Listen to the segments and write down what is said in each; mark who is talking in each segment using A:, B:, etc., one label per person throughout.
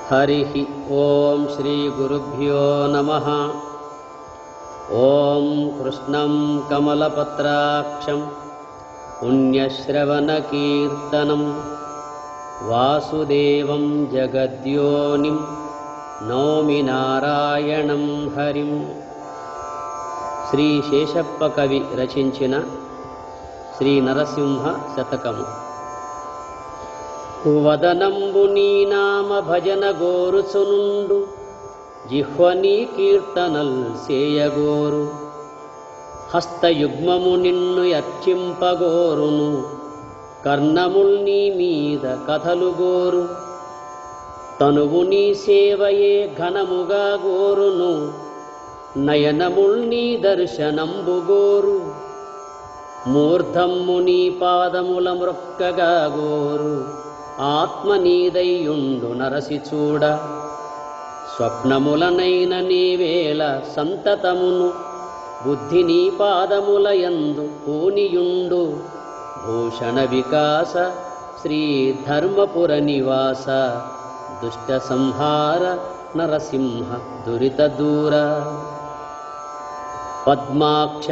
A: हरिः ओं श्री गुरुभ्यो नमः। ओं कृष्णं कमलपत्राक्षं पुण्यश्रवणकीर्तनं वासुदेवं जगद्योनिं नौमि नारायणं हरिं। శ్రీ శేషప్ప కవి రచించిన శ్రీ నరసింహ శతకము. వదనంబు నీ నామ భజన గోరుచునుండు, జిహ్వ నీ కీర్తనల్ సేయగోరు, హస్తయుగ్మము నిన్ను అర్చింపగోరును, కర్ణముల్ నీ మీద కథలు గోరు, తనువు నీ సేవయే ఘనముగా గోరును, నయనముల్ నీ దర్శనంబు గోరు, మూర్ధమ్ము నీ పాదముల మ్రొక్కగా గోరు, ఆత్మ నీదయ్యుండు నరసి చూడ, స్వప్నములనైన నీవేళ సంతతమును, బుద్ధి నీ పాదముల యందు పూనియుండు, భూషణ వికాస శ్రీ ధర్మపుర నివాస, దుష్ట సంహార నరసింహ దురిత దూర. పద్మాక్ష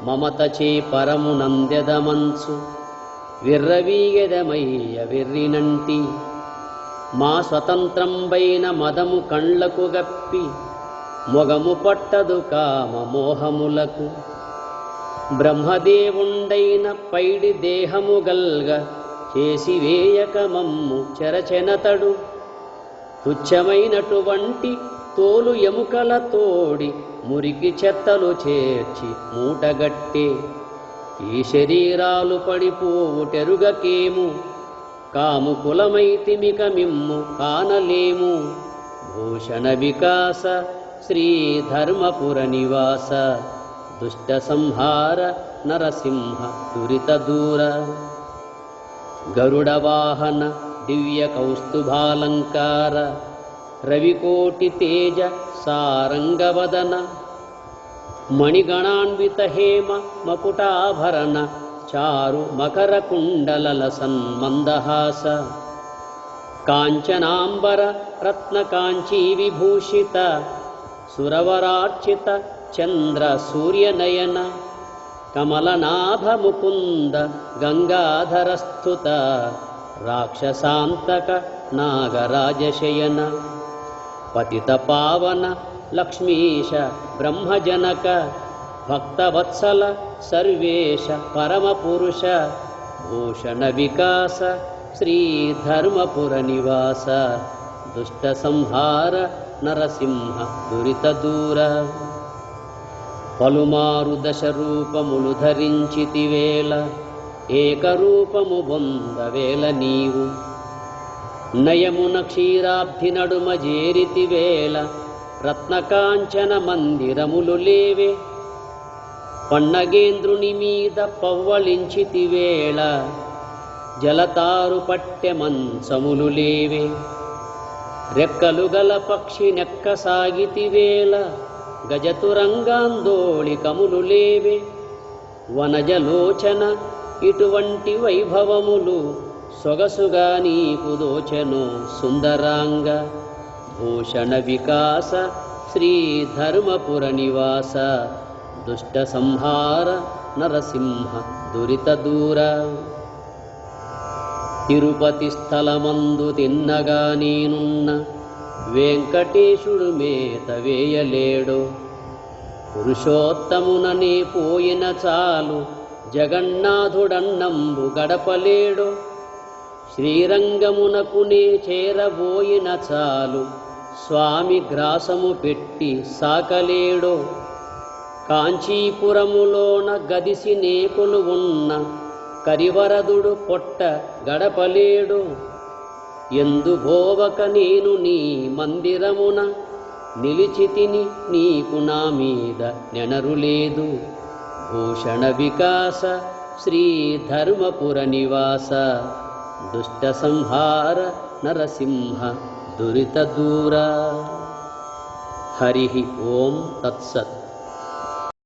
A: మమతచే పరమునందెదమంచు, విర్రవీగెదమయ్య వెర్రినంటి, మా స్వతంత్రంబైన మదము కండ్లకు గప్పి, మొగము పట్టదు కామ మోహములకు, బ్రహ్మదేవుండైన పైడి దేహము గల్గ, చేసివేయక మమ్ము చెరచెనతడు, తుచ్చమైనటువంటి తోలు ఎముకల తోడి, మురికి చెత్తలు చేర్చి మూటగట్టే, ఈ శరీరాలు పడిపోవుటెరుగకేము, కాము కులమైతిమిక మిమ్ము కానలేము, భూషణ వికాస శ్రీ ధర్మపుర నివాస, దుష్ట సంహార నరసింహ దురిత దూర. గరుడ వాహన దివ్య కౌస్తుభాలంకార, రవికోటి తేజ సారంగవదన, మణిగణాన్విత హేమ మకుటాభరణ, చారు మకర కుండలల సన్మందహాస, కాంచనాంబర రత్న కాంచీ విభూషిత, సురవరార్చిత చంద్ర సూర్యనయన, కమలనాభ ముకుంద గంగాధరస్థుత, రాక్షసాంతక నాగరాజశయన, పతిత పావన లక్ష్మీశ బ్రహ్మజనక, భక్తవత్సల సర్వేశ పరమపురుష, భూషణ వికాస శ్రీ ధర్మపుర నివాస, దుష్ట సంహార నరసింహ దురిత దూర. పలుమారు దశ రూపములు ధరించితివేళ, ఏకరూపము బొందవేళ నీవు, నయమున క్షీరాబ్ధి నడుమ జేరితివేళ, రత్నకాంచన మందిరములు లేవే, పన్నగేంద్రుని మీద పవ్వళించితివేళ, జలతారు పట్టె మంచములు లేవే, రెక్కలు గల పక్షి నెక్క సాగితివేళ, గజతురంగాందోళికములు లేవే, వనజలోచన ఇటువంటి వైభవములు, సొగసుగా నీకు దోచెను సుందరాంగ, భూషణ వికాస శ్రీ ధర్మపుర నివాస, దుష్ట సంహార నరసింహ దురిత దూర. తిరుపతి స్థలమందు తిన్నగా నేనున్న, వెంకటేశుడు మేత వేయలేడు, పురుషోత్తముననే పోయిన చాలు, జగన్నాథుడన్నంబు గడపలేడు, శ్రీరంగమునకునే చేరబోయిన చాలు, స్వామి గ్రాసము పెట్టి సాకలేడు, కాంచీపురములోన గదిసి నేకులు ఉన్న, కరివరదుడు పొట్ట గడపలేడు, ఎందు భోవక నేను నీ మందిరమున, నిలిచితిని నీకు నా మీద నెనరులేదు, భూషణ వికాస శ్రీ ధర్మపుర నివాస, దుష్ట సంహార నరసింహ దురిత దూర. హరి ఓం తత్సత్.